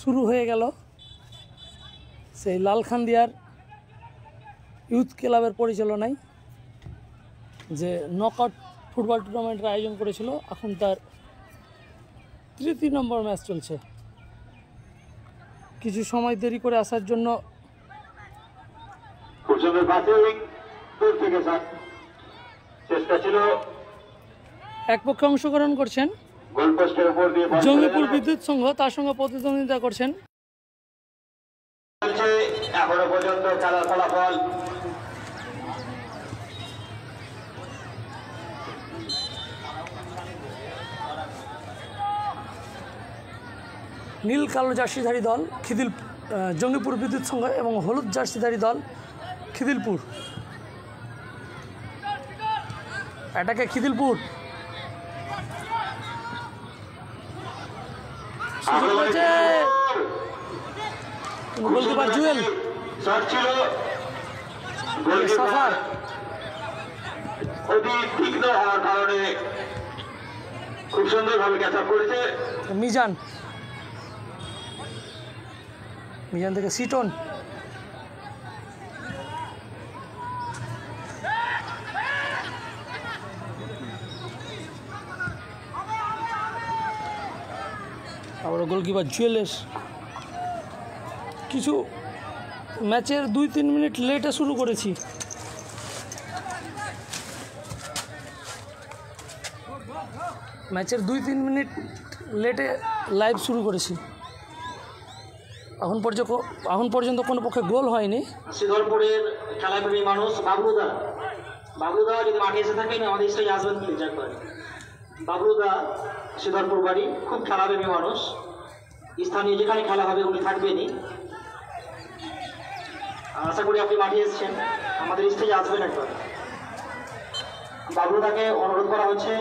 শুরু হয়ে গেল সেই লালখান্দিয়ার ইউথ ক্লাবের পরিচালনায় যে নকআউট ফুটবল টুর্নামেন্টের আয়োজন করেছিল। এখন তার ৩য় নম্বর ম্যাচ চলছে। কিছু সময় দেরি করে আসার জন্য এক পক্ষে অংশগ্রহণ করছেন জঙ্গিপুর বিদ্যুৎ সংঘ, তার সঙ্গে প্রতিদ্বন্দ্বিতা করছেন এখনো পর্যন্ত খেলার ফলাফল নীল কালো জার্সিধারী দল জঙ্গিপুর বিদ্যুৎ সংঘ এবং হলুদ জার্সিধারী দল খিদিলপুর। এটাকে খিদিলপুর গোলকিপার জুয়েল সাফার তীক্ষ্ণ হওয়ার কারণে খুব সুন্দরভাবে ক্যাচ আপ করেছে মিজান থেকে সিটন। আবার গোলকিপার জুয়েলের কিছু ম্যাচের 2-3 মিনিট লেটে শুরু করেছি। ম্যাচের 2-3 মিনিট লেটে লাইভ শুরু করেছি। এখন পর্যন্ত কোনো পক্ষে গোল হয়নি। শ্রীধরপুরের খেলাপ্রেমী মানুষ বাবলুদা যদি মাঠে এসে থাকেন আমাদের স্টেজে আসবেন প্লিজ একবার। বাবলুদা শ্রীধরপুর বাড়ি, খুব খেলাপ্রেমী মানুষ, স্থানীয় যেখানে খেলা হবে উনি থাকবেনই। আশা করি আপনি মাঠে এসেছেন, আমাদের স্টেজে আসবেন একবার। বাবলুদাকে অনুরোধ করা হচ্ছে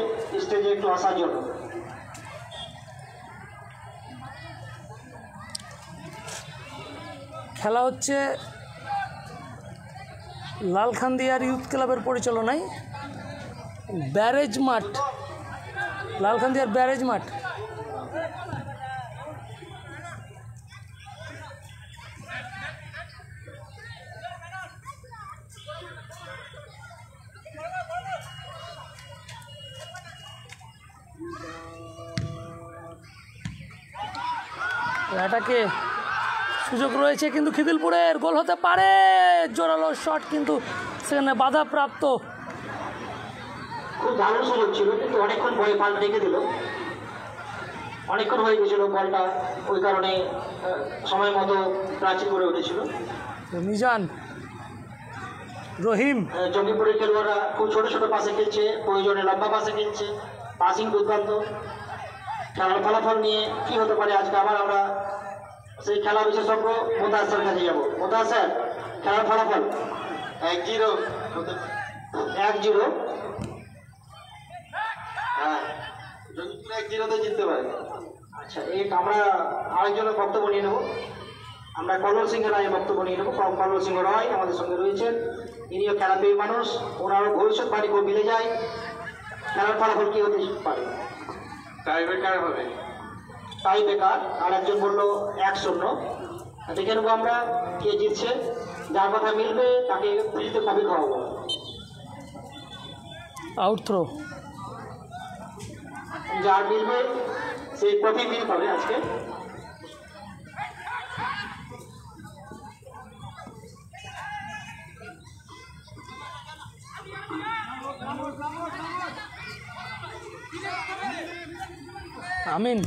স্টেজে একটু আসার জন্য। খেলা হচ্ছে লালখান্দিয়ার ইউথ ক্লাবের পরিচালনায় ব্যারেজ মাঠ, লালখান্দিয়ার ব্যারেজ মাঠ। এটাকে সুযোগ রয়েছে কিন্তু খিদিলপুরের গোল হতে পারে, জোরালো শট কিন্তু সেখানে বাধা প্রাপ্ত। খুব ভালো সুযোগ ছিল কিন্তু অনেকক্ষণ বল পাল্টা রেখে দিল, অনেকক্ষণ হয়ে গেছিল বলটা, ওই কারণে সময় মতো প্রাচীর করে উঠেছিল। মিজান, রহিম, জঙ্গিপুরের খেলোয়াড়রা খুব ছোট ছোট পাশে খেলছে, প্রয়োজনে লম্বা পাশে খেলছে, পাসিং দুর্দান্ত। খেলার ফলাফল নিয়ে কি হতে পারে আজকে আবার আমরা সেই খেলা বিশেষজ্ঞ মোতাহার কাছে যাবো। মোতাহার, খেলার ফলাফল 1-0। 1-0, হ্যাঁ 1-0তে জিততে পারে। আচ্ছা, এই আমরা আরেকজনের বক্তব্য নিয়ে নেব। আমরা কল্লোল সিংহের রায়ের বক্তব্য নিয়ে নেব। কল্লোল সিংহ রায় আমাদের সঙ্গে রয়েছেন, ইনিও খেলাপ্রেমী মানুষ, ওনারও ভবিষ্যৎবাণী খুব মিলে যায়। খেলার ফলাফল কি হতে পারে? টাই ব্রেকার হবে। টাই ব্রেকার, আর একজন বললো 1-0। দেখে নেবো আমরা কে জিতছে, যার কথা মিলবে তাকে ফ্রিতে কফি খাওয়াবো। আউট থ্রো, যার মিলবে সেই কফি মিল পাবে আজকে। আমিন,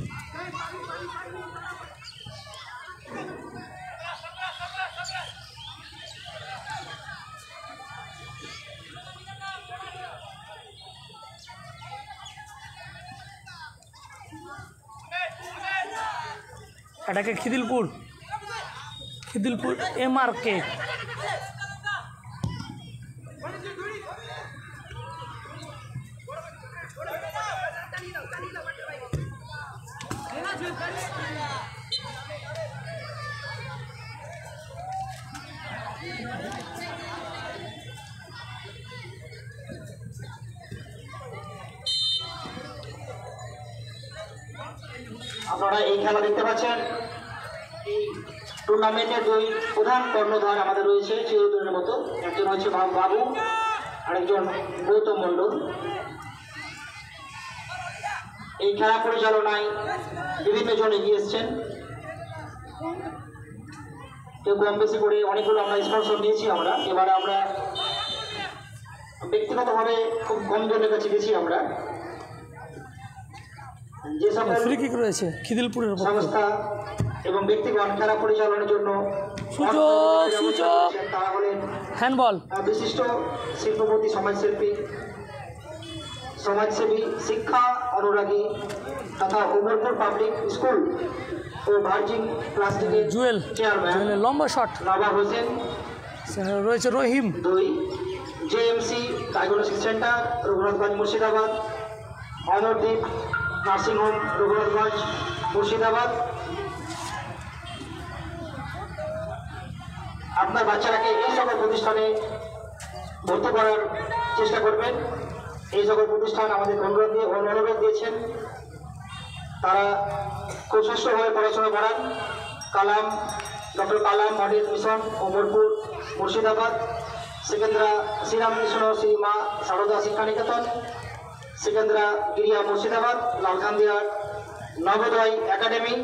এটাকে খিদিলপুর MRK। আপনারা এই খেলা দেখতে পাচ্ছেন এই টুর্নামেন্টের দুই প্রধান কর্ণধার আমাদের রয়েছে চিরদিনের মতো। একজন হচ্ছে বাবু, আরেকজন গৌতম মণ্ডল। এই খেলা পরিচালনায় বিভিন্ন জন এগিয়ে এসছেন, কেউ কম বেশি করে অনেকগুলো আমরা স্পন্সর নিয়েছি। এবারে আমরা ব্যক্তিগতভাবে খুব কম জনের কাছে গেছি। আমরা যে সকল ফ্রি কিক রয়েছে খিদিলপুরের সংস্থা এবং ব্যক্তিগত খেলা পরিচালনার জন্য তারা হলেন হ্যান্ডবল বিশিষ্ট শিল্পপতি, সমাজসেবী, শিক্ষা অনুরাগী তথা উমরপুর পাবলিক স্কুল ও ভার্জিন প্লাস্টিকের জুয়েল চেয়ারম্যান লম্বা শট নবাব হোসেন রয়েছে। Rahim 2, JMC diagnostic centre Raghunathganj Murshidabad, Amardwip nursing home Raghunathganj Murshidabad. আপনার বাচ্চারাকে এই সকল প্রতিষ্ঠানে ভর্তি করার চেষ্টা করবেন। এই সকল প্রতিষ্ঠান আমাদের অনুরোধ দিয়েছেন, তারা খুব সুষ্ঠুভাবে পড়াশোনা করান। ডক্টর কালাম মডেল মিশন অমরপুর মুর্শিদাবাদ, সেকেন্দ্রা শ্রীরামকৃষ্ণ শ্রী মা সারদা শিক্ষানিকেতন, সেকেন্দ্রা গিরিয়া মুর্শিদাবাদ, লালখান্দিয়ার নবোদয় একাডেমি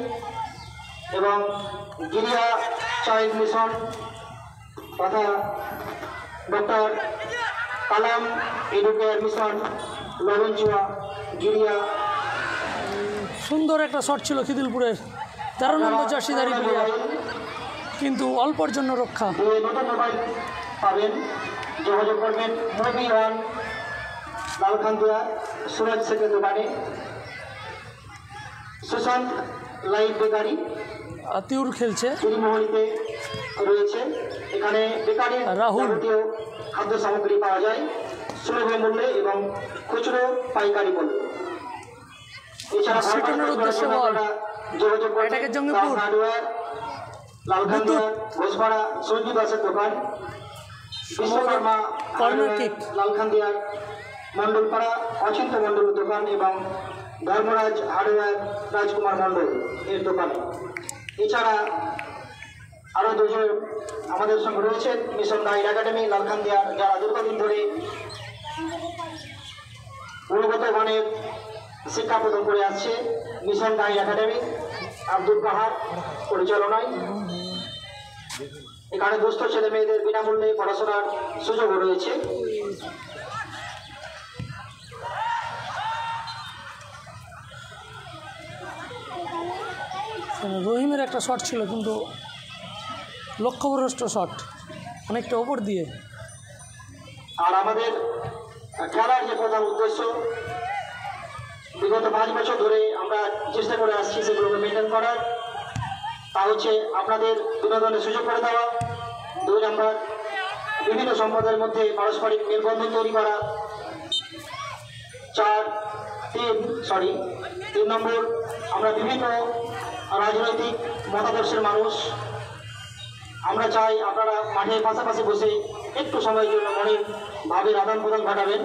এবং গিরিয়া চাইল্ড মিশন তথা ডক্টর কালাম এডুকেয়ার মিশন লবণচুয়া গিরিয়া। সুন্দর একটা শট ছিল খিদিলপুরের 13 নম্বর জার্সিধারী প্লেয়ার, কিন্তু অল্পর জন্য রক্ষা। নতুন মোবাইল পাবেন, যোগাযোগ করবেন মুভি অন লালখান্দিয়া সুরজ সেকের দোকানে। সুশান্ত লাইভ বেকারি আতিউর খেলছে, চুরিমোহনীতে রয়েছে। এখানে বেকারির যাবতীয় খাদ্য সামগ্রী পাওয়া যায় সুলভ মূল্যে এবং খুচরো পাইকারি মূল্যে। এছাড়া যোগাযোগ করবেন হার্ডওয়্যার লালখান্দিয়া ঘোষপাড়া সঞ্জু দাসের দোকান, বিশ্বকর্মা লালখান্দিয়ার মণ্ডলপাড়া অচিন্ত মণ্ডলের দোকান এবং ধর্মরাজ হার্ডওয়্যার রাজকুমার মণ্ডল এর দোকান। এছাড়া আরও দুজন আমাদের সঙ্গে রয়েছেন মিশন গাইড একাডেমি লালখান্দিয়ার, যারা দীর্ঘদিন ধরে গুণগত মানের শিক্ষা প্রদান করে আসছে। মিশন গাইড একাডেমি আব্দুল কাহার পরিচালনায় এখানে দুস্থ ছেলে মেয়েদের বিনামূল্যে পড়াশোনার সুযোগও রয়েছে। রহিমের একটা শট ছিল, কিন্তু লক্ষ্যভ্রষ্ট শট, অনেকটা ওপর দিয়ে। আর আমাদের খেলার যে প্রধান উদ্দেশ্য, বিগত 5 বছর ধরে আমরা চেষ্টা করে আসছি সেগুলোকে মেনটেন করার, তা হচ্ছে আপনাদের বিনোদনের সুযোগ করে দেওয়া। 2 নম্বর, বিভিন্ন সম্প্রদায়ের মধ্যে পারস্পরিক মেলবন্ধন তৈরি করা। 3 নম্বর, আমরা বিভিন্ন রাজনৈতিক মতাদর্শের মানুষ, আমরা চাই আপনারা মাঠের পাশাপাশি বসে একটু সময়ের জন্য মনের ভাবের আদান প্রদান ঘটাবেন।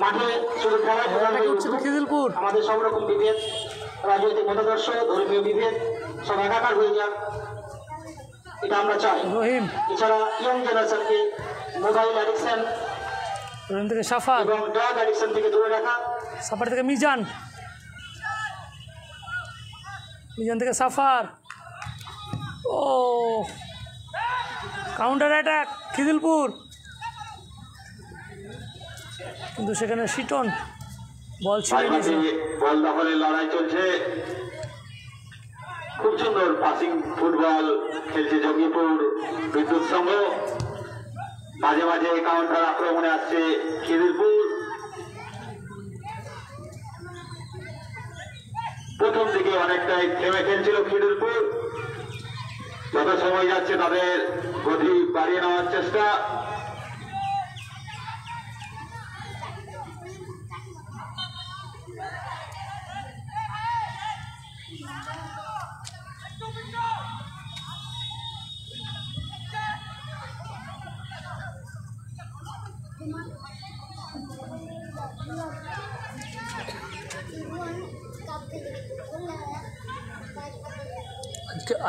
মাঠে শুধু খেলার খিদিলপুর আমাদের সব রকম বিভেদ, রাজনৈতিক মতাদর্শ, ধর্মীয় বিভেদ সব একাকার হয়ে যাক, এটা আমরা চাই। এছাড়া ইয়ং জেনারেশনকে মোবাইল অ্যাডিকশন থেকে সাফার এবং ড্রাগ অ্যাডিকশন থেকে দূরে রাখা। সাফার থেকে মিজান থেকে সাফার। ও কাউন্টার অ্যাটাক খিদিলপুর, কিন্তু সেখানে শিটন বল ছিঁড়ে নিয়েছে। বল দখলের লড়াই চলছে, খুব সুন্দর পাসিং ফুটবল খেলছে জঙ্গিপুর বিদ্যুৎ সংঘ। মাঝে মাঝে কাউন্টার আক্রমণে আসছে খিদিলপুর। প্রথম দিকে অনেকটাই থেমে খেলছিল খিদিলপুর, যত সময় যাচ্ছে তাদের গতি বাড়িয়ে নেওয়ার চেষ্টা।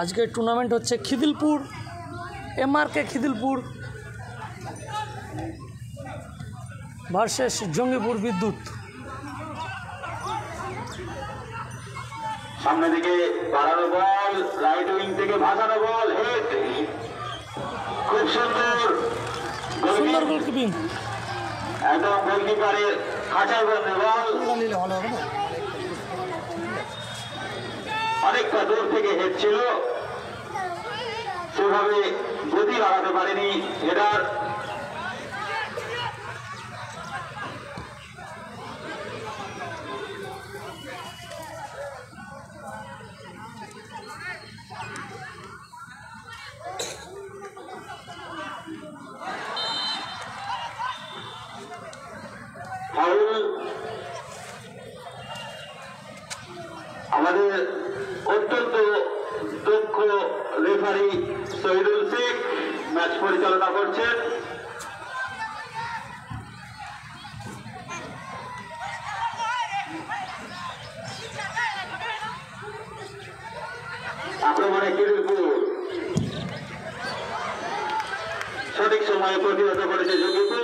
আজকের টুর্নামেন্ট হচ্ছে খিদিলপুর MRK খিদিলপুর ভার্সেস জঙ্গিপুর বিদ্যুৎ। সামনে দিকে বাড়ানো বল, রাইট উইং থেকে ভাসানো বল, হেড, খুব সুন্দর সুন্দর গোলকিপিং, একদম গোলকিপারের খাঁচায় বন্ধ বল, অনেকটা দূর থেকে হেড ছিল, সেভাবে গতি বাড়াতে পারেনি হেডার। আমাদের অত্যন্ত দক্ষ রেফারি শহীদুল শেখ ম্যাচ পরিচালনা করছেন। আক্রমণে খিদিলপুর সঠিক সময়ে প্রতিহত করেছে জঙ্গিপুর।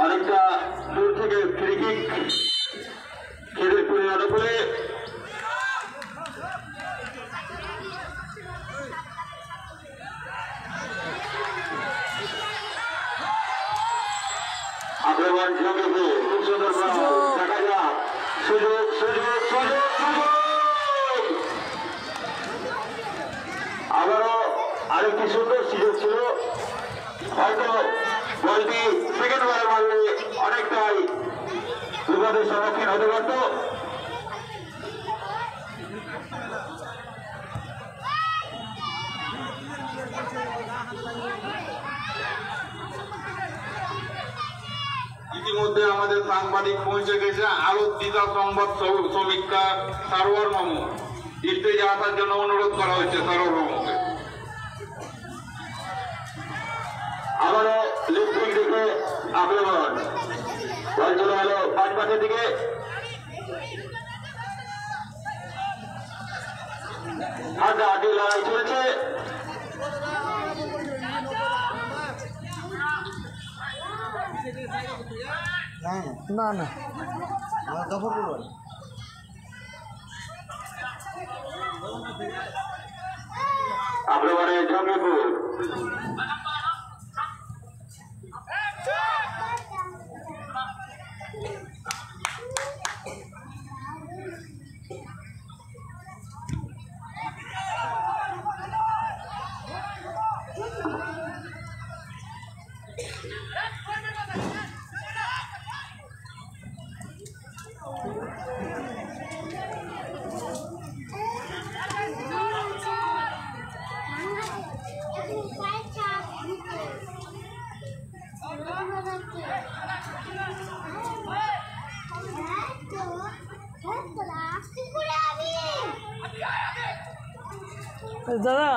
অনেকটা দূর থেকে ফ্রি কিক খিদিলপুরের অনুকূলে। আক্রমণ জঙ্গিপুর, খুব সুন্দর দেখা যাক, সুযোগ সুযোগ সুযোগ সুযোগ, আবারও আরেকটি সুন্দর সুযোগ ছিল, হয়তো বলটি সেকেন্ড বারে মারলে অনেকটাই বিপদের সম্মুখীন হতে পারত। ইতিমধ্যে আমাদের সাংবাদিক পৌঁছে গেছে, আরো দিদা সংবাদ সমীক্ষা সারোয়ার মামু স্টেজে আসার জন্য অনুরোধ করা হচ্ছে সারোয়ার মামুকে। আবারও লিফটিং দিকে আক্রমণ, বল চলে গেল বাম পাশের দিকে, হাড্ডাহাড্ডি লড়াই চলেছে। না না আক্রমণে জঙ্গিপুর, দাদা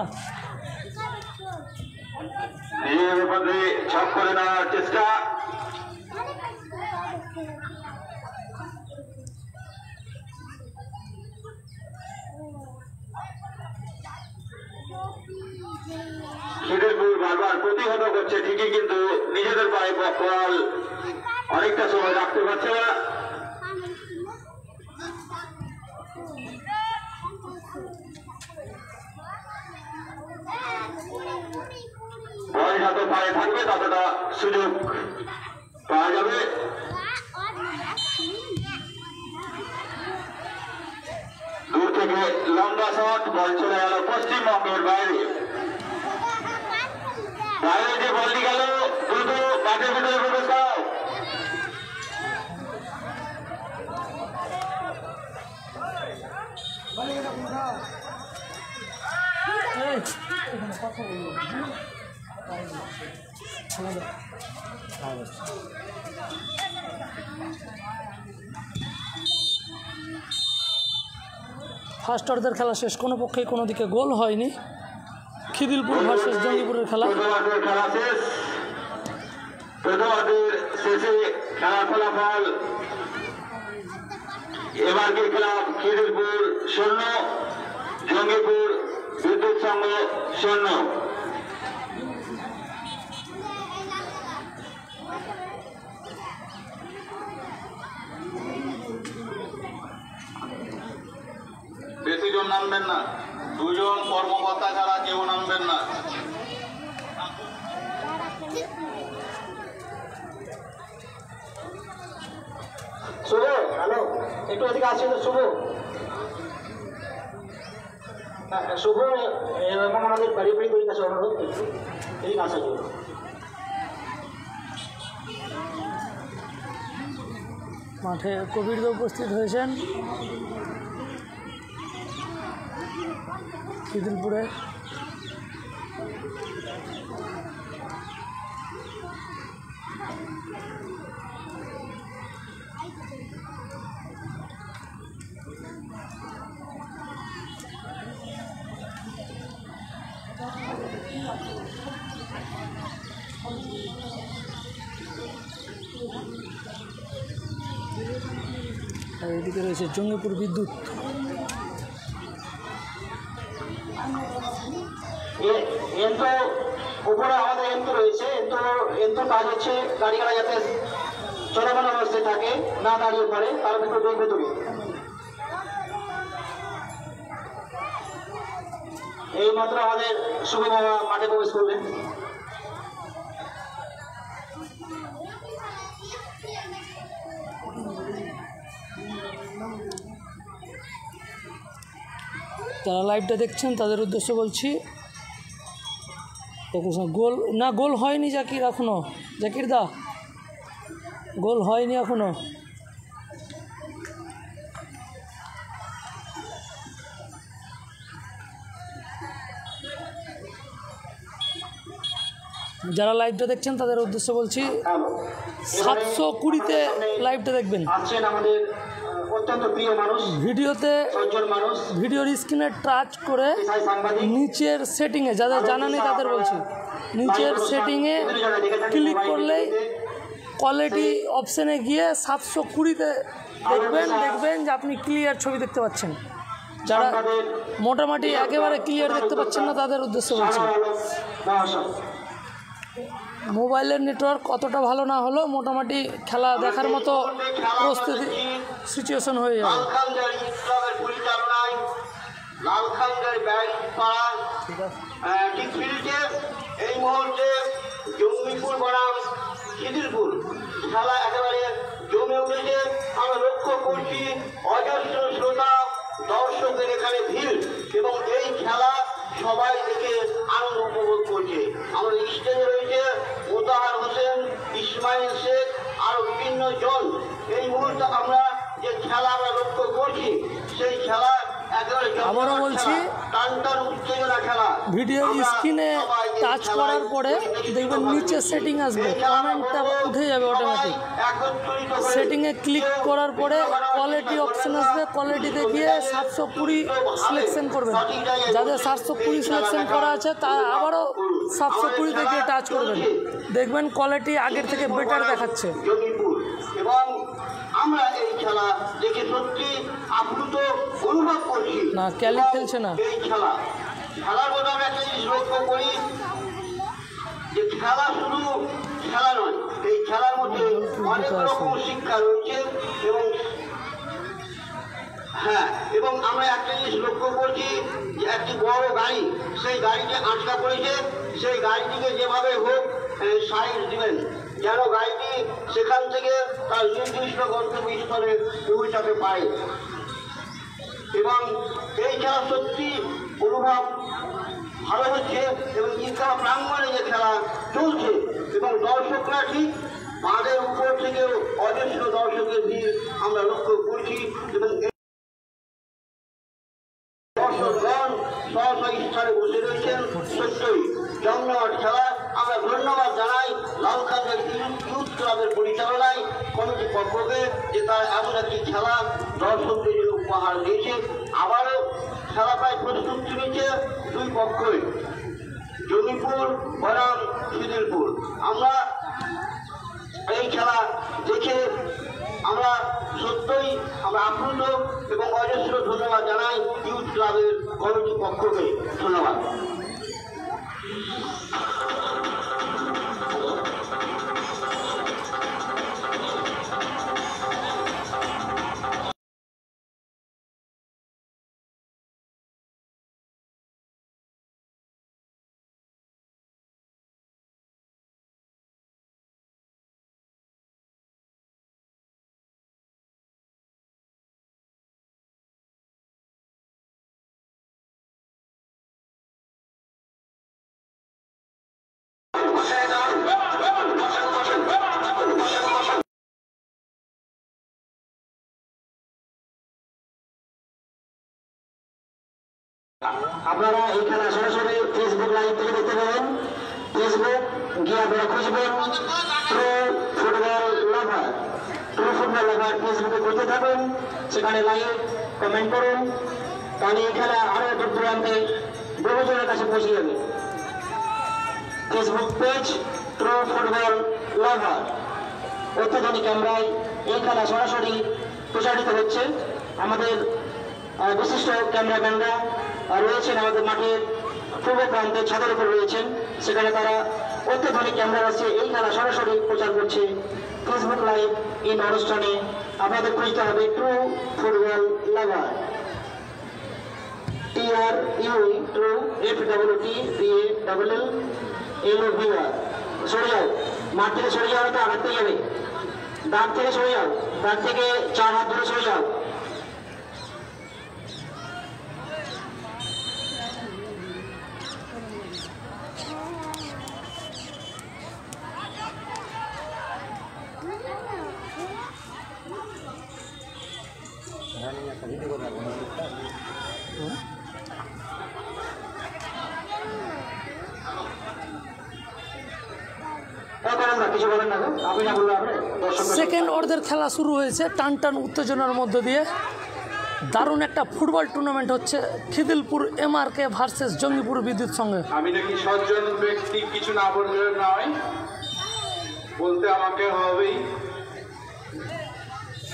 নিজের মধ্যে ছক করে নেওয়ার চেষ্টা, খিদিলপুর বারবার প্রতিহত করছে ঠিকই, কিন্তু নিজেদের পায়ে বল অনেকটা সময় রাখতে পারছে না। বল যত পায়ে থাকবে ততটা সুযোগ পাওয়া যাবে। দূর থেকে লম্বা শট, বল চলে গেল পশ্চিমবঙ্গের বাইরে। বাইরে যে বলটি গেল দ্রুত মাঠের ভিতরে প্রবেশ করাও। ফার্স্ট অর্ধের খেলা শেষ, কোনো পক্ষেই কোনো দিকে গোল হয়নি। খিদিলপুর ভার্সেস জঙ্গিপুরের খেলা। খেলা ফলাফল এবারকে ক্লাব খিদিলপুর 0, জঙ্গিপুর বিদ্যুৎ সংঘ 0। বেশি জন নামবেন না, 2 জন কর্মকর্তা ছাড়া কেউ নামবেন না। শুভ, হ্যালো, একটু এদিকে আসছে তো শুভ। শুভ এবং আমাদের বাড়ি বাড়ির কাছে অনুরোধ, একটু এদিকে আসার জন্য। মাঠে কবিরদা উপস্থিত হয়েছেন খিদিলপুরে। আর এদিকে রয়েছে জঙ্গিপুর বিদ্যুৎ। উপরে আমাদের এন্টু রয়েছে, এন্টু কাজ হচ্ছে গাড়ি ঘোড়া যাতে চলমান অবস্থায় থাকে, না দাঁড়িয়ে পড়ে, তার ভিতরে দেখবে তুমি। এই মাত্র আমাদের শুভ বাবা মাঠে প্রবেশ করলেন। যারা লাইভটা দেখছেন তাদের উদ্দেশ্যে বলছি, গোল না, গোল হয়নি জাকির এখনো। জাকির দা, গোল হয়নি এখনো। যারা লাইভটা দেখছেন তাদের উদ্দেশ্যে বলছি, 720-তে লাইভটা দেখবেন। আছেন আমাদের অত্যন্ত প্রিয় মানুষ, ভিডিওতে সজ্জন মানুষ, ভিডিওর স্ক্রিনে টাচ করে নিচের সেটিংয়ে, যাদের জানা নেই তাদের বলছি, নিচের সেটিংয়ে ক্লিক করলেই কোয়ালিটি অপশানে গিয়ে 720-তে দেখবেন যে আপনি ক্লিয়ার ছবি দেখতে পাচ্ছেন। যারা মোটামুটি একেবারে ক্লিয়ার দেখতে পাচ্ছেন না তাদের উদ্দেশ্যে বলছি, মোবাইলের নেটওয়ার্ক অতটা ভালো না হলেও মোটামুটি খেলা দেখার মতো প্রস্তুতি সিচুয়েশন হয়ে যাবে। এই মুহূর্তে জঙ্গিপুর বনাম খিদিলপুর খেলা একেবারে জমে উঠেছে। আমরা লক্ষ্য করছি অজস্র শ্রোতা দর্শকদের এখানে ভিড়, এবং এই খেলা সবাই দেখে আনন্দ উপভোগ করছে। আমাদের স্টেজে রয়েছে মোতাহার হোসেন, ইসমাইল শেখ, আরো বিভিন্ন জন। এই মুহূর্তে আমরা যে খেলা আমরা লক্ষ্য করছি, সেই খেলা আবারও বলছি, ভিডিও স্ক্রিনে টাচ করার পরে দেখবেন নিচে সেটিং আসবে, কমেন্টটা উঠে যাবে অটোমেটিক। সেটিংয়ে ক্লিক করার পরে কোয়ালিটি অপশান আসবে, কোয়ালিটিতে গিয়ে 720 সিলেকশন করবেন। যাদের 720 সিলেকশন করা আছে তারা আবারও 720-তে গিয়ে টাচ করবেন, দেখবেন কোয়ালিটি আগের থেকে বেটার দেখাচ্ছে। এবং আমরা এই খেলা দেখে সত্যি আপ্লুত অনুভব করছি। না, ক্যালি খেলছে না। এই খেলার মধ্যে আমরা একটা জিনিস লক্ষ্য করি যে খেলা শুধু খেলা নয়, এই খেলার মধ্যে অনেক রকম শিক্ষা রয়েছে। এবং আমরা একটা জিনিস লক্ষ্য করছি যে একটি বড় গাড়ি, সেই গাড়িটি আটকা পড়েছে, সেই গাড়িটিকে যেভাবে হোক সাইড দিবেন যেন গাড়িটি সেখান থেকে তার নির্দিষ্ট গন্তব্যস্থলে পৌঁছাতে পারে। এবং এই খেলা সত্যি অনুভব ভালো হচ্ছে, এবং ঈদগাহ প্রাঙ্গণে যে খেলা চলছে এবং দর্শকরা ঠিক বাঁধের উপর থেকে অজস্র দর্শকের ভিড় আমরা লক্ষ্য করছি। এবং দর্শকগণ স্ব স্ব অন্ধকারে বসে রয়েছেন, সত্যই জমজমাট খেলা। আমরা ধন্যবাদ জানাই লালখানের ইউথ ক্লাবের পরিচালনায় কমিটির পক্ষকে যে তারা এমন একটি খেলা দর্শকদের জন্য উপহার দিয়েছে। আবারও খেলা প্রায় প্রস্তুতি নিচ্ছে দুই পক্ষই, জঙ্গিপুর বনাম শিদিলপুর। আমরা এই খেলা দেখে আমরা সত্যই আমরা আপ্লুত এবং অজস্র ধন্যবাদ জানাই ইউথ ক্লাবের কমিটির পক্ষকে। ধন্যবাদ। আপনারা এই খেলা সরাসরি ফেসবুক লাইভ থেকে দেখতে পাবেন। ফেসবুক গিয়ে আপনারা খুঁজবেন ট্রু ফুটবল লাভার, ট্রু ফুটবল লাভার ফেসবুকে করতে থাকুন, সেখানে লাইভ কমেন্ট করুন, তাহলে এই খেলা আরো দূর দূরান্তে বহুজনের কাছে পৌঁছে যাবে। ফেসবুক পেজ ট্রু ফুটবল লাভার, অত্যাধুনিক ক্যামেরায় এই খেলা সরাসরি প্রচারিত হচ্ছে। আমাদের বিশিষ্ট ক্যামেরাম্যানরা রয়েছেন আমাদের মাঠের পূর্ব প্রান্তে, ছাদের উপর রয়েছেন, সেখানে তারা অত্যাধুনিক ক্যামেরা আছে এই খেলা সরাসরি প্রচার করছে। ফেসবুক লাইভ এই অনুষ্ঠানে আপনাদের খুঁজতে হবে ট্রু ফুটবল লাভার, TRU ট্রু FWTBALL। সরে যাও, মাঠ থেকে সরে যাও, তো আঘাত পেয়ে যাবে। দাগ থেকে সরে যাও, দাগ থেকে 4 হাত ধরে সরে যাও। সেকেন্ড অর্ধের খেলা শুরু হয়েছে টান টান উত্তেজনার মধ্য দিয়ে। দারুণ একটা ফুটবল টুর্নামেন্ট হচ্ছে খিদিলপুর MRK ভার্সেস জঙ্গিপুর বিদ্যুৎ সঙ্গে। আমি নাকি সজ্জন ব্যক্তি, কিছু না বললে নয়, বলতে আমাকে হবেই।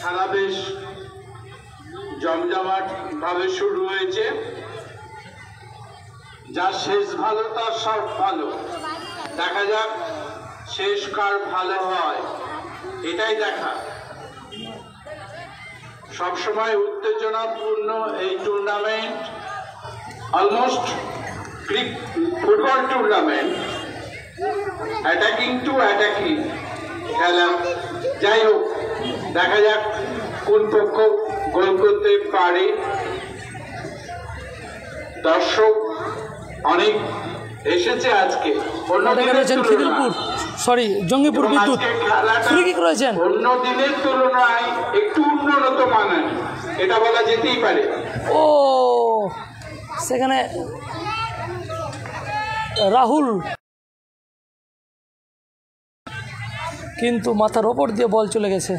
খেলা বেশ জমজমাট ভাবে শুরু হয়েছে, যার শেষ ভালো তার সব ভালো। দেখা যাক শেষ কার ভালো হয়, এটাই দেখা। সবসময় উত্তেজনাপূর্ণ এই tournament, almost football tournament, attacking to attacking খেলা। যাই হোক, দেখা যাক কোন পক্ষ গোল করতে পারে। দর্শক অনেক এসেছে আজকে, জঙ্গিপুর বিদ্যুৎ ফ্রি কিক রয়েছেন। অন্য দিনের তুলনায় একটু উন্নত মানের, এটা বলা যেতেই পারে। ও সেখানে রাহুল কিন্তু মাথার ওপর দিয়ে বল চলে গেছে।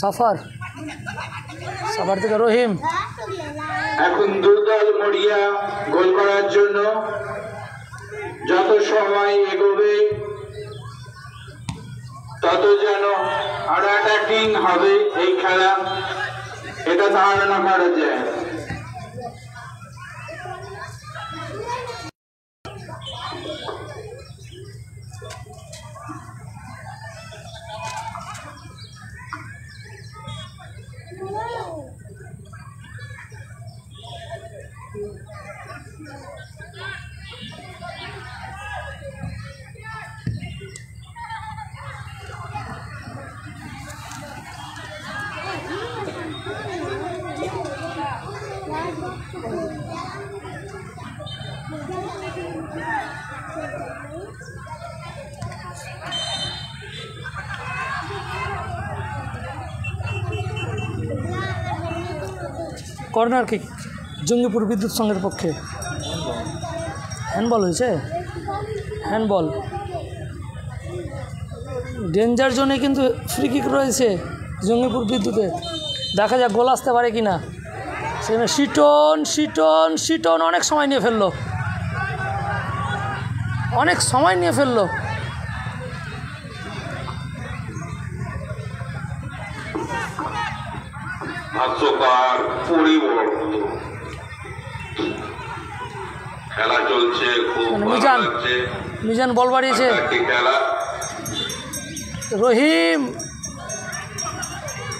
সাফার থেকে রহিম। এখন দুর্দল মরিয়া গোল করার জন্য যত সময় এগোবে তত যেন আরো অ্যাটাকিং হবে এই খেলা, এটা ধারণা করা যায়। কর্নার কিক জঙ্গিপুর বিদ্যুৎ সংঘের পক্ষে। হ্যান্ডবল হয়েছে, হ্যান্ডবল। ডেঞ্জার জোনে কিন্তু ফ্রি কিক রয়েছে জঙ্গিপুর বিদ্যুতে, দেখা যাক গোল আসতে পারে কি না। সেখানে শিটন অনেক সময় নিয়ে ফেললো, অনেক সময় নিয়ে ফেললো। হাস্যকর পরিবর্তন, খেলা চলছে, খুব ভালো লাগছে। মিজান বল বাড়িয়েছে, খেলা রহিম।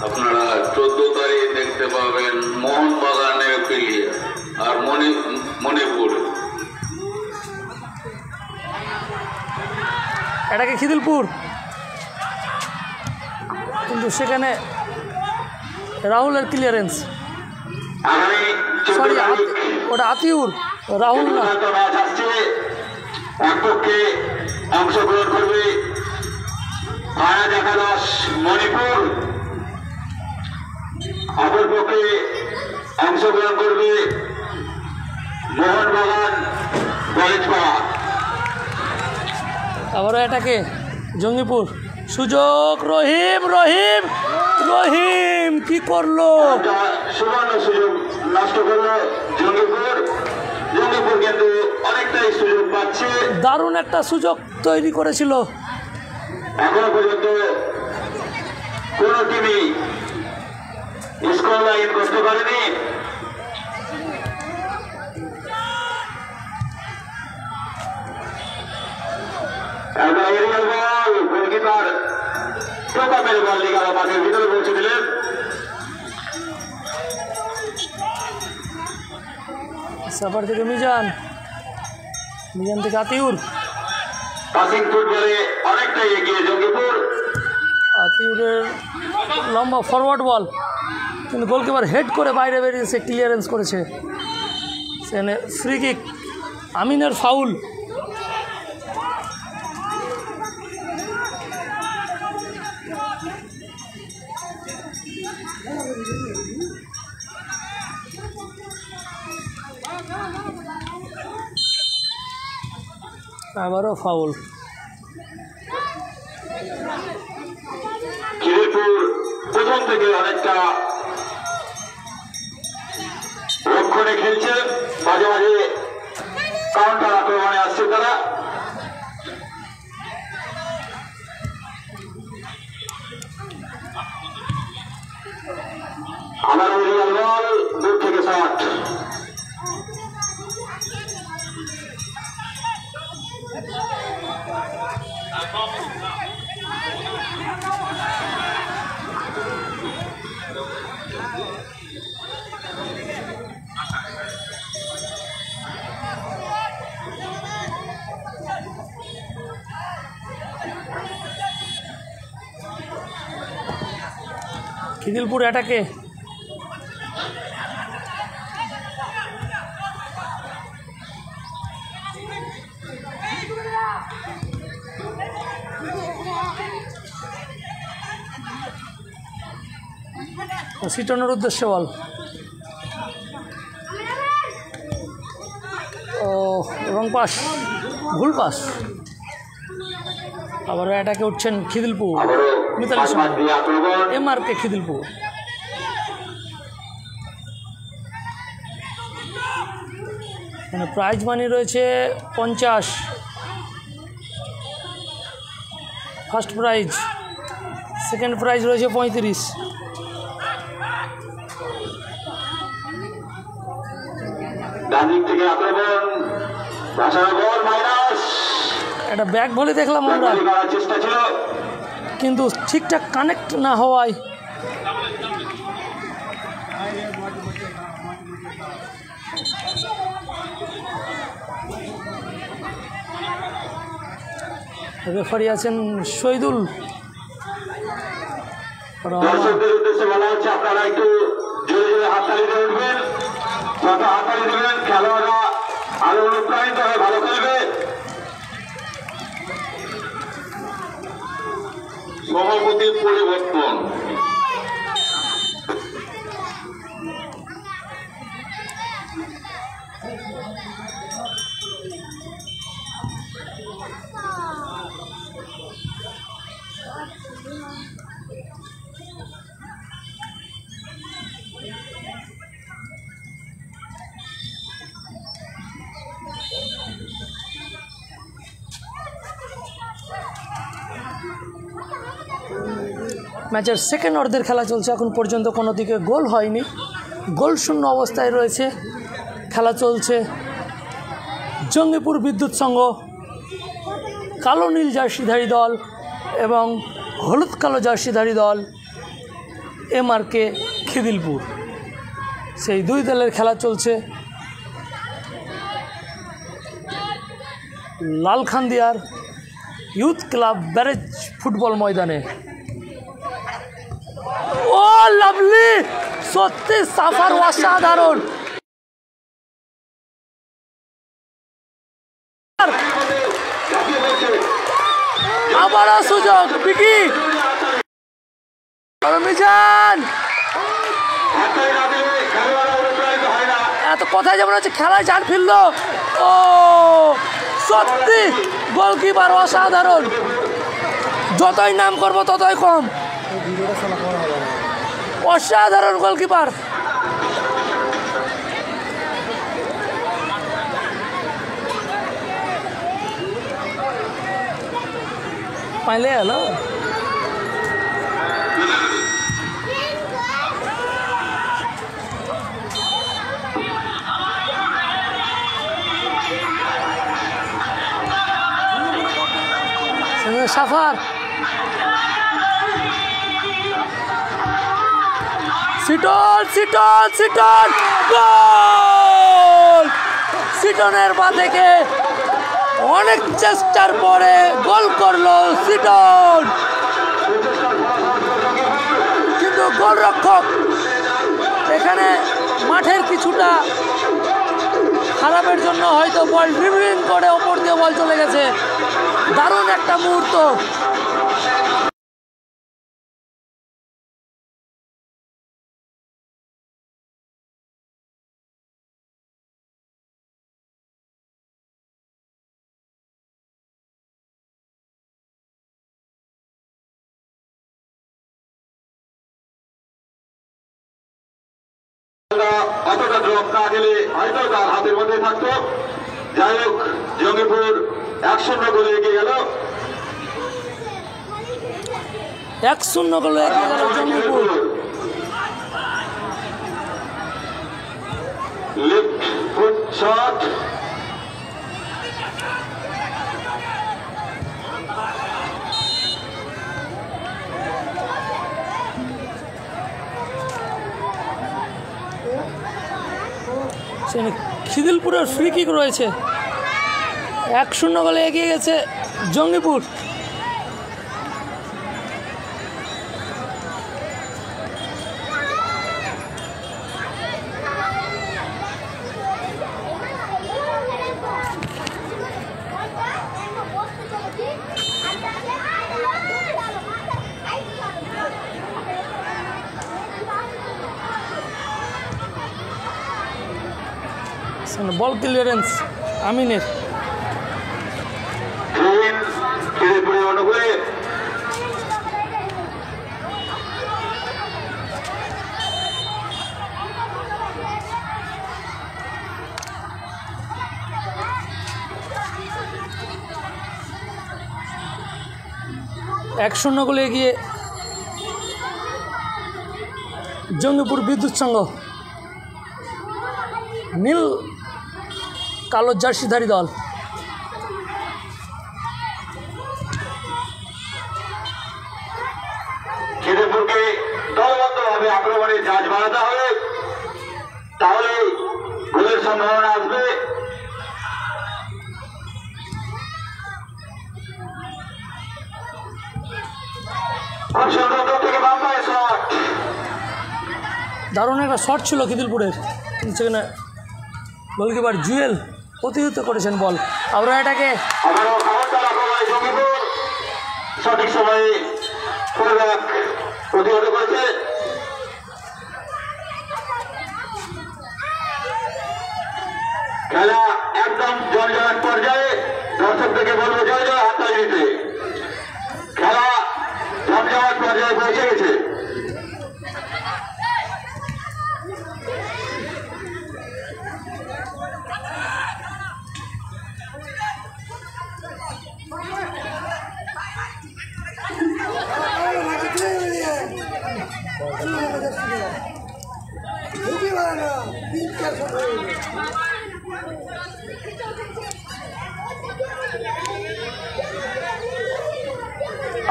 আপনারা 14 তারিখ দেখতে পাবেন মোহনবাগানের প্লেয়ার আর মণিপুর। এটাকে খিদিলপুর, কিন্তু সেখানে রাহুলের ক্লিয়ারেন্স, সরি ওটা আতিউর, রাহুল না। এক পক্ষে অংশগ্রহণ করবে ফারাজ একাদশ মণিপুর, অপর পক্ষে অংশগ্রহণ করবে মোহনবাগান কলেজপাড়া। আবারও এটাকে জঙ্গিপুর, সুযোগ, রহিম রহিম রহিম কি করলো, সুবর্ণ সুযোগ নষ্ট করলো জঙ্গিপুর। জঙ্গিপুর কিন্তু অনেকটাই সুযোগ পাচ্ছে, দারুণ একটা সুযোগ তৈরি করেছিল। এখনো পর্যন্ত কোন টিমই স্কোর লাইন করতে পারেনি। এরিয়াল বল, গোলকিপার টোকা মেরে বল নিয়ে গেল, মাঠের ভিতরে পৌঁছে দিলেন। সাফার থেকে মিজান, মিজান থেকে আতিউর, পাসিং ফুটবলে অনেকটাই এগিয়ে জঙ্গিপুর। আতিউরের লম্বা ফরওয়ার্ড বল, কিন্তু গোলকিপার হেড করে বাইরে বেরিয়েছে, ক্লিয়ারেন্স করেছে। সেখানে ফ্রি কিক, আমিনের ফাউল। আবারও ফাউল। খিদিরপুর প্রথম থেকে অনেকটা রক্ষণে খেলছে, মাঝে মাঝে কাউন্টার আক্রমণে আসছে তারা। আবার রিয়াল বল, দূর থেকে শট। খিদিলপুর এটাকে সিটনের উদ্দেশ্যে বল। ও রং পাস, ভুল পাস। আবার এটাকে উঠছেন খিদিলপুর, মিতালি এমআরকে খিদিলপুর। মানে প্রাইজ মানি রয়েছে 50, ফার্স্ট প্রাইজ, সেকেন্ড প্রাইজ রয়েছে 35। এটা ব্যাক বলে দেখলাম আমরা, কিন্তু ঠিকঠাক কানেক্ট না হওয়ায় রেফারি আছেন শহীদুল। দর্শকদের উদ্দেশ্যে বলা হচ্ছে আপনারা একটু জোরে জোরে হাততালি দিয়ে উঠবেন, যত হাততালি দেবেন খেলোয়াড়রা আরো অনুপ্রাণিত হয়ে ভালো খেলবে। সভাপতির পরিবর্তন, ম্যাচের সেকেন্ড অর্ধের খেলা চলছে, এখন পর্যন্ত কোনো দিকে গোল হয়নি, গোল শূন্য অবস্থায় রয়েছে। খেলা চলছে জঙ্গিপুর বিদ্যুৎ সংঘ কালো নীল জার্সিধারী দল এবং হলুদ কালো জার্সিধারী দল MRK খিদিলপুর, সেই দুই দলের খেলা চলছে লালখান্দিয়ার ইউথ ক্লাব ব্যারেজ ফুটবল ময়দানে। ও লাভলি, সত্যি সাফার অসাধারণ। আবারও সুযোগ বিকি মিজান, এত কথায় যেমন হচ্ছে খেলায় চার ফেললো। ও সত্যি গোলকিপার অসাধারণ, যতই নাম করবো ততই কম, অসাধারণ গোলকিপার। পাইলে হলো সাফার, সিটন সিটন সিটন, গোল! সিটনের পা থেকে অনেক চেষ্টার পরে গোল করলো সিটন, কিন্তু গোলরক্ষক এখানে মাঠের কিছুটা খারাপের জন্য হয়তো বল ড্রিবলিং করে ওপর দিয়ে বল চলে গেছে। দারুণ একটা মুহূর্ত। অতটা ড্রপ না গেলে হয়তো তার হাতের মধ্যে থাকতো। যাই হোক, জঙ্গিপুর 1-0 গোলে এগিয়ে গেল। 1-0 গোলে এগিয়ে গেল জঙ্গিপুর। লেফট ফুট শট, খিদিলপুরের ফ্রি কিক রয়েছে। 1-0 গোলে এগিয়ে গেছে জঙ্গিপুর। বল ক্লিয়ারেন্স আমিনের। এক 1-0 গোলে এগিয়ে জঙ্গিপুর বিদ্যুৎ সংঘ নীল কালো জার্সিধারী দল। খিদিলপুরকে দলবদ্ধভাবে আক্রমণে জাজ বাড়াতে হবে, তাহলে গোলের সম্ভাবনা আসবে। দারুণ একটা শট ছিল খিদিলপুরের, সেখানে গোলকিপার জুয়েল প্রতিহত করেছেন বল। আমরা এটাকে সঠিক সময়ে প্রতিহত করেছে। খেলা একদম জয়জয়ের পর্যায়ে, দর্শকদেরকে বলবো জয় জয় হাততালি দিতে। খেলা জমজমাট পর্যায়ে পৌঁছে গেছে।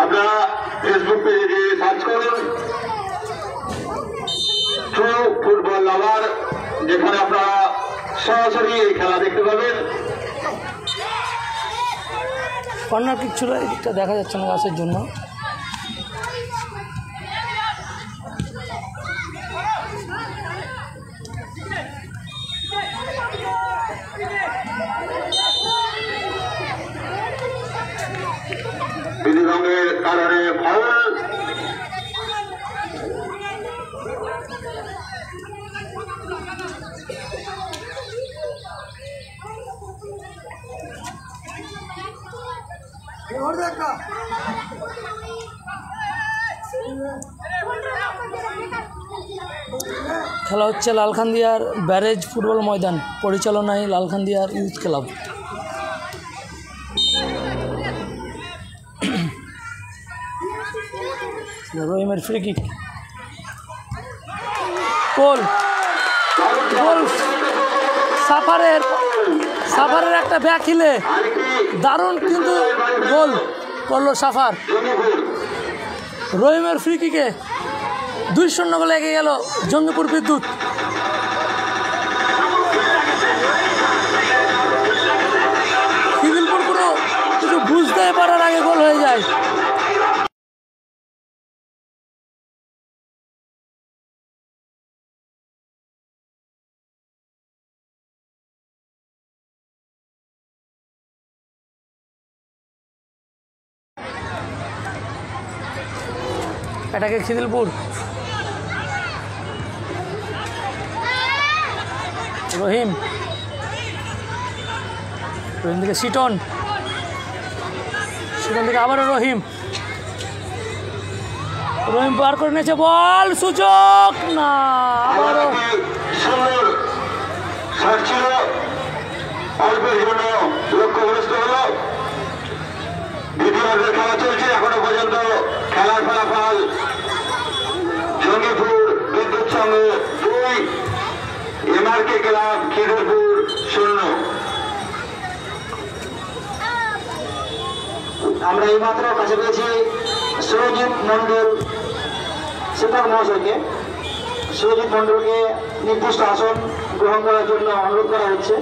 আপনারা ফেসবুক পেজে সার্চ করুন ট্রু ফুটবল লাভার, যেখানে আপনারা সরাসরি এই খেলা দেখতে পাবেন। কর্নার কিক ছিল, এটা দেখা যাচ্ছে না গাছের জন্য। বিধি ভঙ্গের কারণে ফাউল। খেলা হচ্ছে লালখান্দিয়ার ব্যারেজ ফুটবল ময়দান, পরিচালনায় লালখান্দিয়ার ইউথ ক্লাব। রহিমের ফ্রি কিক, গোল গোল সাফারের একটা ব্যাক হিলে দারুণ কিন্তু গোল করলো সাফার। রহিমের ফ্রি কিকে 2-0 গোলে এগিয়ে গেল জঙ্গিপুর বিদ্যুৎ। সিভিলপুর কোনো কিছু বুঝতে পারার আগে গোল হয়ে যায়। এটাকে খিদিলপুর, রহিম থেকে সিটন থেকে আবারও রহিম পার করে নিয়েছে, বল সুযোগ না, আবারও সুন্দর শট ছিল, অল্পের জন্য লক্ষ্যগ্রস্ত হলো। দ্বিতীয় খেলা চলছে, এখনো পর্যন্ত খেলার ফলাফল জঙ্গিপুর বিদ্যুৎ সংঘ 2, এমআরকে ক্লাব খিদিরপুর 0। আমরা এইমাত্র কাছে পেয়েছি সুরজিৎ মন্ডল সেপাক মহাশয়কে। সুরজিৎ মন্ডলকে নির্দিষ্ট আসন গ্রহণ করার জন্য অনুরোধ করা হচ্ছে।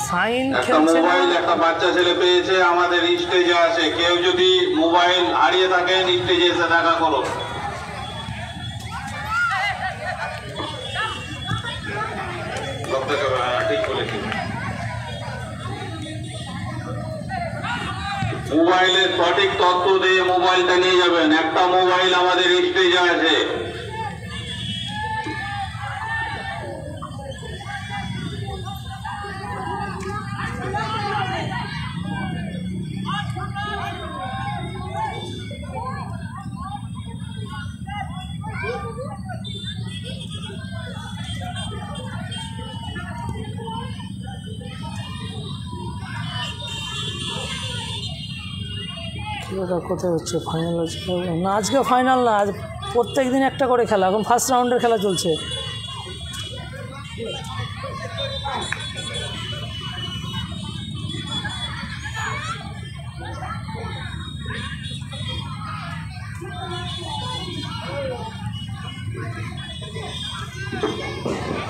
সাইন একটা খেলছে না। মোবাইল একটা বাচ্চা ছেলে পেয়েছে, আমাদের স্টেজে আছে। কেউ যদি মোবাইল হারিয়ে থাকেন স্টেজে এসে দেখা করো। ঠিক বলেছি। মোবাইলের সঠিক তথ্য দিয়ে মোবাইলটা নিয়ে যাবেন। একটা মোবাইল আমাদের স্টেজে আছে। কোথায় হচ্ছে ফাইনাল? না, আজকে ফাইনাল না, আজ প্রত্যেক দিন একটা করে খেলা। এখন ফার্স্ট রাউন্ডের খেলা চলছে।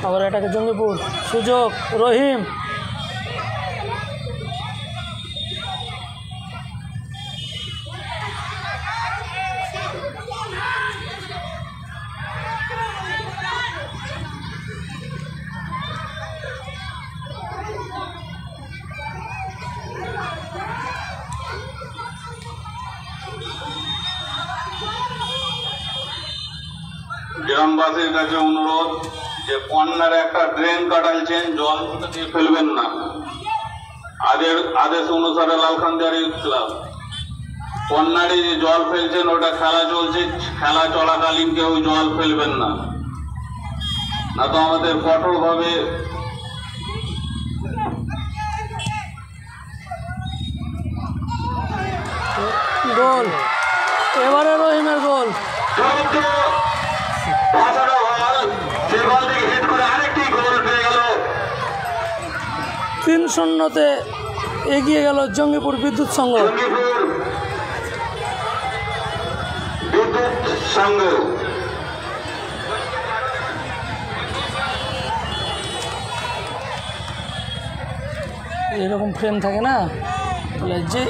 আবার এটাকে জঙ্গিপুর, সুযোগ রহিম, গ্রামবাসীর কাছে অনুরোধ যে কর্নারে একটা ড্রেন কাটাইছেন, জল দিয়ে ফেলবেন না। আদেশ অনুসারে লালখান্দিয়ারি ক্লাব কন্যাড়ি যে জল ফেলছেন ওটা খেলা চলছে, খেলা চলাকালীন কেউ জল ফেলবেন না, না তো আমাদের কঠোরভাবে গোল, এবারে রহিমের গোল। 3-0 এগিয়ে গেল জঙ্গিপুর বিদ্যুৎ সংঘ। এরকম ফ্রেম থাকে না, যে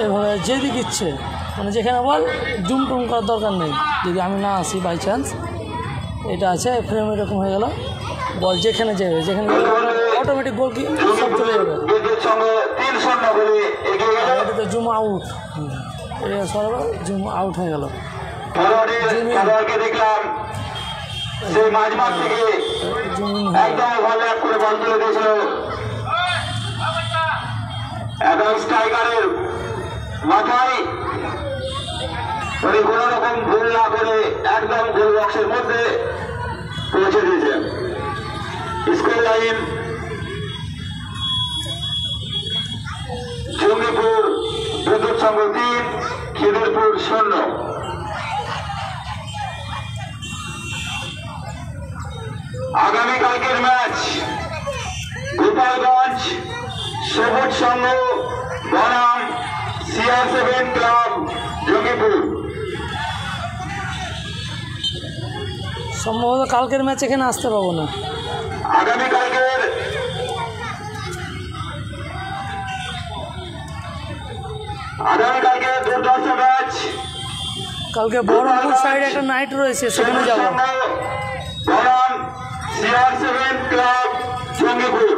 এভাবে যেদিক ইচ্ছে মানে যেখানে বল জুম টুম করার দরকার নেই, যদি আমি না আসি বাই চান্স। এটা আছে ফ্রেম, এরকম হয়ে গেল, বল যেখানে যাবে যেখানে অটোমেটিক গোল কি সব চলে যাবে। এটা তো জুম আউট, এটা সব জুম আউট হয়ে গেল। দেখলাম সেই মাঝমাঠ থেকে একদম ভালো করে বল তুলে দিয়েছিল এবং স্ট্রাইকারের মাথায় উনি কোন রকম ভুল না করে একদম গোল বক্সের মধ্যে পৌঁছে দিয়েছেন। স্কোর লাইন জঙ্গিপুর বিদ্যুৎ সংঘ 3, খিদিরপুর 0। আগামীকালকের ম্যাচ গোপালগঞ্জ সবুজ সংঘ বনাম CR7 ক্লাব জঙ্গিপুর। সম্ভবত কালকের ম্যাচ এখানে আসতে পাবো না। আগামীকালকের দুর্ধর্ষ ম্যাচ, কালকে বহরমপুর সাইডে একটা নাইট রয়েছে, সেখানে যাব। বনাম CR7 ক্লাব জঙ্গিপুর।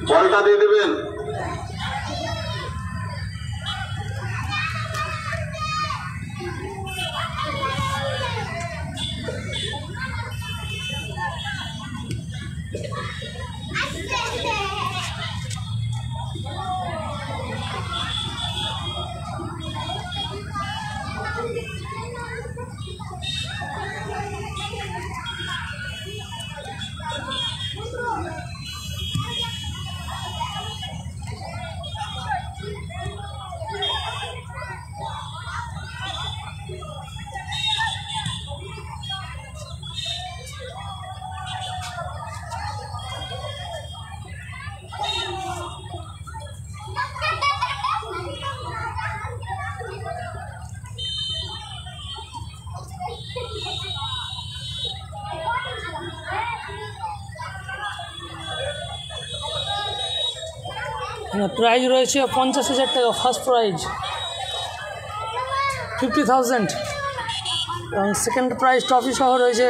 বলটা দিয়ে দেবেন। প্রাইজ রয়েছে 50,000 টাকা, ফার্স্ট প্রাইজ 50,000 এবং সেকেন্ড প্রাইজ ট্রফি সহ রয়েছে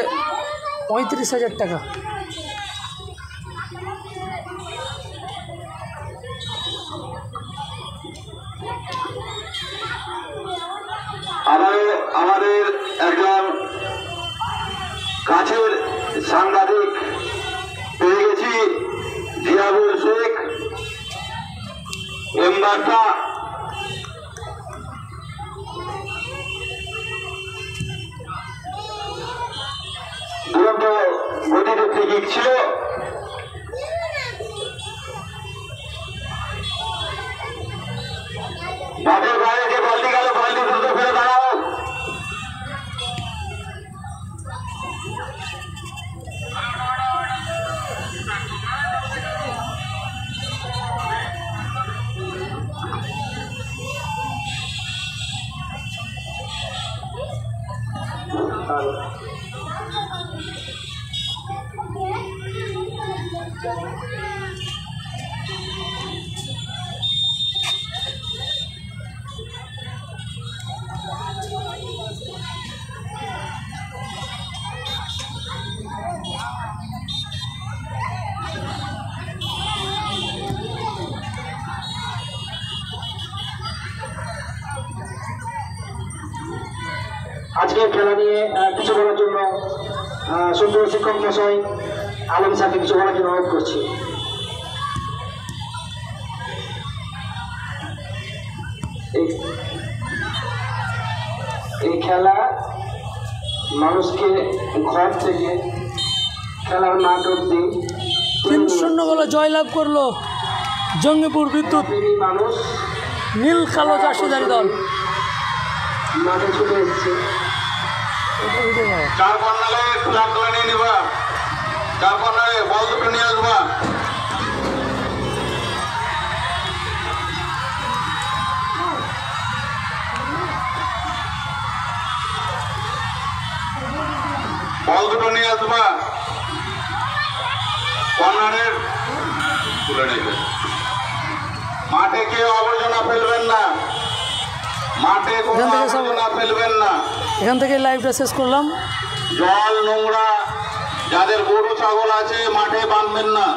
35,000 টাকা। আমাদের একজন কাছের সাংবাদিক পেয়ে গেছি, জিয়াবুল শেখ এমবার্তা। দুরন্ত গতিতে ফ্রি ছিল, মাঠের বাইরে যে বলটি গেল, বলটি দ্রুত ফেলে দাঁড়াও। আজকের খেলা নিয়ে কিছু বলার জন্য সুন্দর শিক্ষক মশাই আলম স্যারকে কিছু বলার জন্য অনুরোধ করছি। এই খেলা মানুষকে ঘর থেকে খেলার মাঠ অব্দি 3-0 গোলে জয়লাভ করলো জঙ্গিপুর বিদ্যুৎ মানুষ নীল কালো জার্সিধারী দল। মাঠে ছুটে এসছে। 4 কর্নারে ফ্ল্যাগ নিয়ে নিবা, 4 কর্নারে বল দুটো নিয়ে আসবা। বল দুটো নিয়ে আসবা, কর্নারের তুলে নেবে। মাঠে কেউ আবর্জনা ফেলবেন না, মাঠে কোনো আবর্জনা ফেলবেন না। এখান থেকে লাইভটা শেষ করলাম। জল নোংরা, যাদের গরু ছাগল আছে মাঠে বাঁধবেন না।